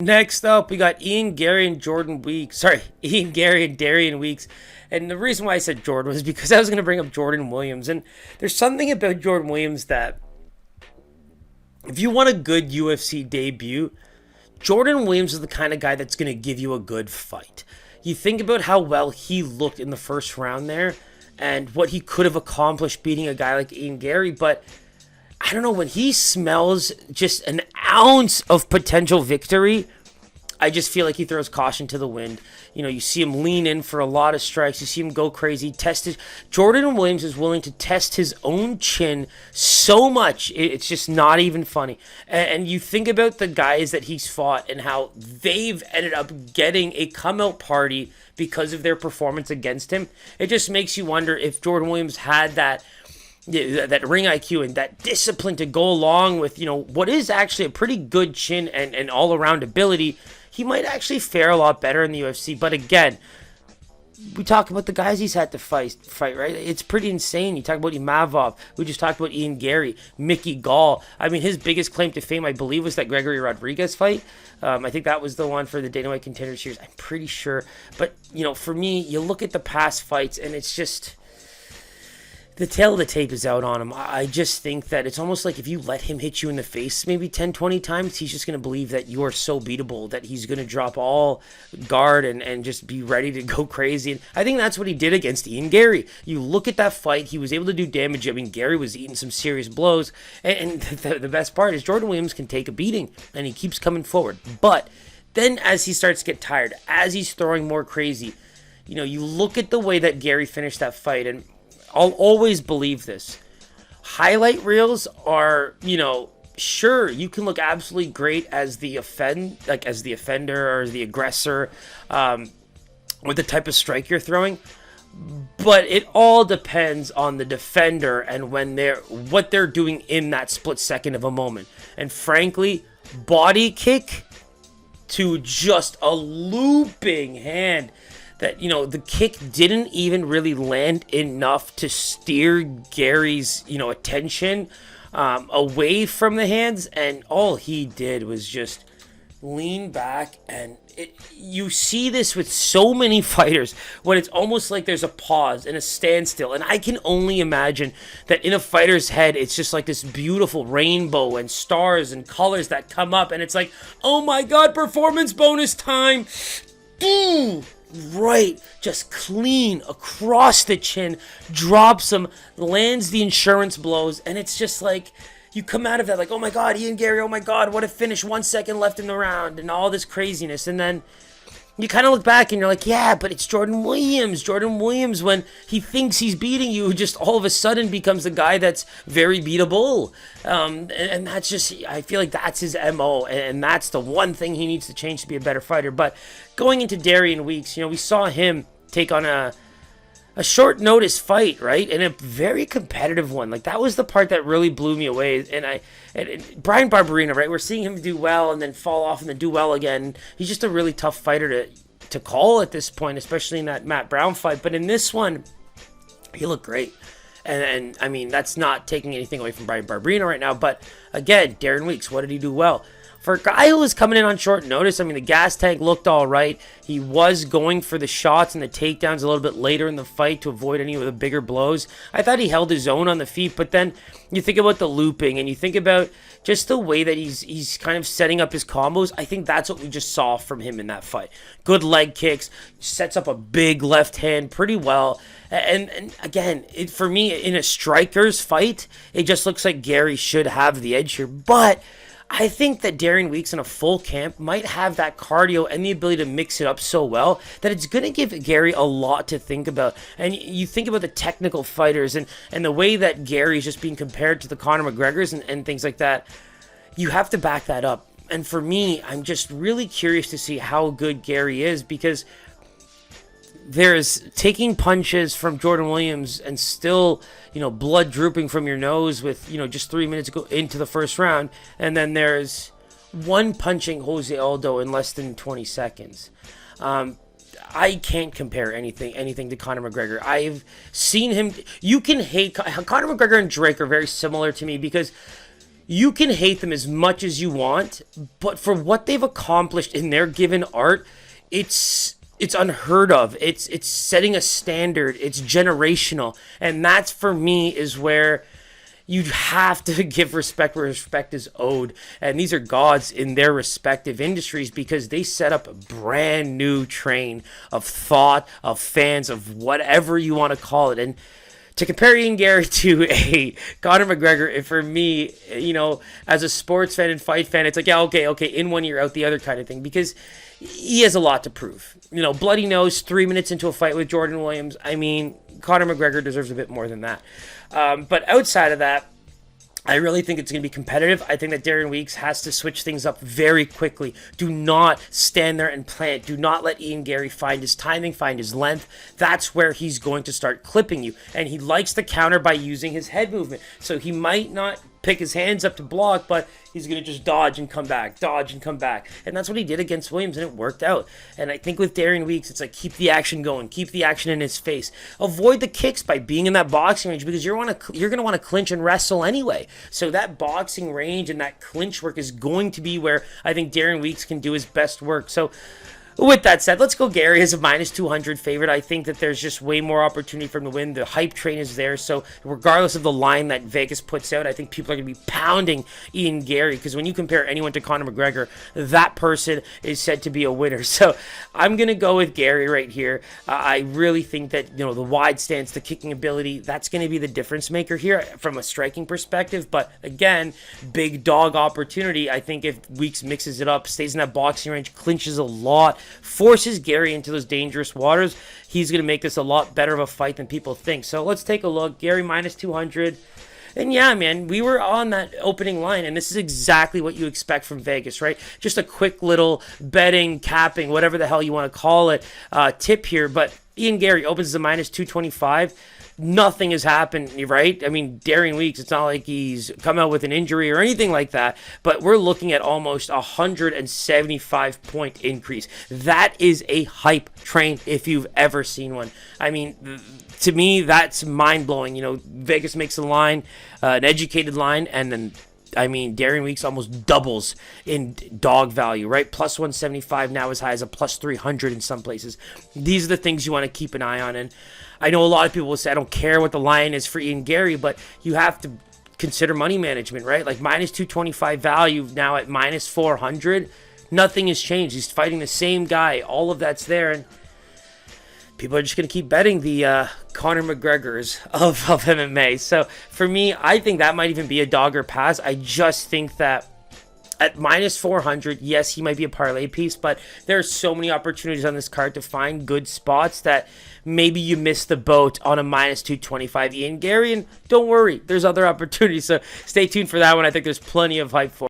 Next up, we got Ian Garry and Jordan Weeks. Sorry, Ian Garry and Darian Weeks. And the reason why I said Jordan was because I was going to bring up Jordan Williams. And there's something about Jordan Williams that, if you want a good UFC debut, Jordan Williams is the kind of guy that's going to give you a good fight. You think about how well he looked in the first round there and what he could have accomplished beating a guy like Ian Garry, but I don't know, when he smells just an ounce of potential victory, I just feel like he throws caution to the wind. You know, you see him lean in for a lot of strikes. You see him go crazy. Jordan Williams is willing to test his own chin so much. It's just not even funny. And you think about the guys that he's fought and how they've ended up getting a come-out party because of their performance against him. It just makes you wonder if Jordan Williams had that ring IQ and that discipline to go along with, what is actually a pretty good chin and all-around ability. He might actually fare a lot better in the UFC. But again, we talk about the guys he's had to fight, right? It's pretty insane. You talk about Imavov. We just talked about Ian Garry, Mickey Gall. I mean, his biggest claim to fame, I believe, was that Gregory Rodriguez fight. I think that was the one for the Dana White Contender Series. I'm pretty sure. But, for me, you look at the past fights, and it's just, the tail of the tape is out on him. I just think that it's almost like if you let him hit you in the face maybe 10, 20 times, he's just going to believe that you are so beatable that he's going to drop all guard and just be ready to go crazy. And I think that's what he did against Ian Garry. You look at that fight, he was able to do damage. I mean, Garry was eating some serious blows. And the best part is Jordan Williams can take a beating, and he keeps coming forward. But then as he starts to get tired, as he's throwing more crazy, you look at the way that Garry finished that fight, and I'll always believe this. Highlight reels are, sure, you can look absolutely great as the offender or the aggressor, with the type of strike you're throwing. But it all depends on the defender and what they're doing in that split second of a moment. And frankly, body kick to just a looping hand that, the kick didn't even really land enough to steer Gary's, attention away from the hands. And all he did was just lean back. And you see this with so many fighters when it's almost like there's a pause and a standstill. And I can only imagine that in a fighter's head, it's just like this beautiful rainbow and stars and colors that come up. And it's like, oh my God, performance bonus time. Boom! Right, just clean across the chin, drops him, lands the insurance blows, and it's just like, you come out of that like, oh my God, Ian Garry, oh my God, what a finish, 1 second left in the round, and all this craziness. And then you kind of look back and you're like, yeah, but it's Jordan Williams. Jordan Williams, when he thinks he's beating you, just all of a sudden becomes a guy that's very beatable. And that's just, I feel like that's his MO. And that's the one thing he needs to change to be a better fighter. But going into Darian Weeks, we saw him take on a short notice fight, right? And a very competitive one. Like, that was the part that really blew me away. And Brian Barberina, right? We're seeing him do well and then fall off and then do well again. He's just a really tough fighter to call at this point, especially in that Matt Brown fight. But in this one, he looked great. And I mean, that's not taking anything away from Brian Barberina right now. But again, Darian Weeks, what did he do well? For a guy who was coming in on short notice, I mean, the gas tank looked all right. He was going for the shots and the takedowns a little bit later in the fight to avoid any of the bigger blows. I thought he held his own on the feet, but then you think about the looping and you think about just the way that he's kind of setting up his combos. I think that's what we just saw from him in that fight. Good leg kicks, sets up a big left hand pretty well. And again, for me, in a striker's fight, it just looks like Garry should have the edge here. But I think that Darian Weeks in a full camp might have that cardio and the ability to mix it up so well that it's going to give Garry a lot to think about. And you think about the technical fighters and the way that Gary's just being compared to the Conor McGregors and things like that. You have to back that up. And for me, I'm just really curious to see how good Garry is, because there's taking punches from Jordan Williams and still, blood drooping from your nose with, just 3 minutes go into the first round. And then there's one punching Jose Aldo in less than 20 seconds. I can't compare anything to Conor McGregor. I've seen him. You can hate Conor McGregor and Drake are very similar to me because you can hate them as much as you want, but for what they've accomplished in their given art, it's unheard of. It's setting a standard. It's generational, and that's for me is where you have to give respect where respect is owed. And these are gods in their respective industries because they set up a brand new train of thought, of fans, of whatever you want to call it. And to compare Ian Garry to a Conor McGregor, for me, as a sports fan and fight fan, it's like, yeah, okay, in one year, out the other kind of thing, because he has a lot to prove. Bloody nose, 3 minutes into a fight with Jordan Williams. I mean, Conor McGregor deserves a bit more than that. But outside of that, I really think it's going to be competitive. I think that Darian Weeks has to switch things up very quickly. Do not stand there and plant. Do not let Ian Garry find his timing, find his length. That's where he's going to start clipping you. And he likes to counter by using his head movement. So he might not pick his hands up to block, but he's going to just dodge and come back, dodge and come back. And that's what he did against Williams, and it worked out. And I think with Darian Weeks, it's like keep the action going, keep the action in his face. Avoid the kicks by being in that boxing range because you're going to want to clinch and wrestle anyway. So that boxing range and that clinch work is going to be where I think Darian Weeks can do his best work. So with that said, let's go Garry as a minus 200 favorite. I think that there's just way more opportunity for him to win. The hype train is there. So regardless of the line that Vegas puts out, I think people are going to be pounding Ian Garry because when you compare anyone to Conor McGregor, that person is said to be a winner. So I'm going to go with Garry right here. I really think that, the wide stance, the kicking ability, that's going to be the difference maker here from a striking perspective. But again, big dog opportunity. I think if Weeks mixes it up, stays in that boxing range, clinches a lot, forces Garry into those dangerous waters, he's going to make this a lot better of a fight than people think. So let's take a look. Garry minus 200. And yeah, man, we were on that opening line, and this is exactly what you expect from Vegas, right? Just a quick little betting, capping, whatever the hell you want to call it, tip here. But Ian Garry opens as a minus 225. Nothing has happened, right? I mean, Darian Weeks, it's not like he's come out with an injury or anything like that, but we're looking at almost 175-point increase. That is a hype train if you've ever seen one. I mean, to me, that's mind-blowing. Vegas makes a line, an educated line, and then Darian Weeks almost doubles in dog value, right? Plus 175 now as high as a plus 300 in some places. These are the things you want to keep an eye on. And I know a lot of people will say, I don't care what the line is for Ian Garry, but you have to consider money management, right? Like minus 225 value now at minus 400. Nothing has changed. He's fighting the same guy. All of that's there. And people are just going to keep betting the Conor McGregors of MMA. So for me, I think that might even be a dog or pass. I just think that at minus 400, yes, he might be a parlay piece, but there are so many opportunities on this card to find good spots that maybe you missed the boat on a minus 225 Ian Garry. And don't worry, there's other opportunities. So stay tuned for that one. I think there's plenty of hype for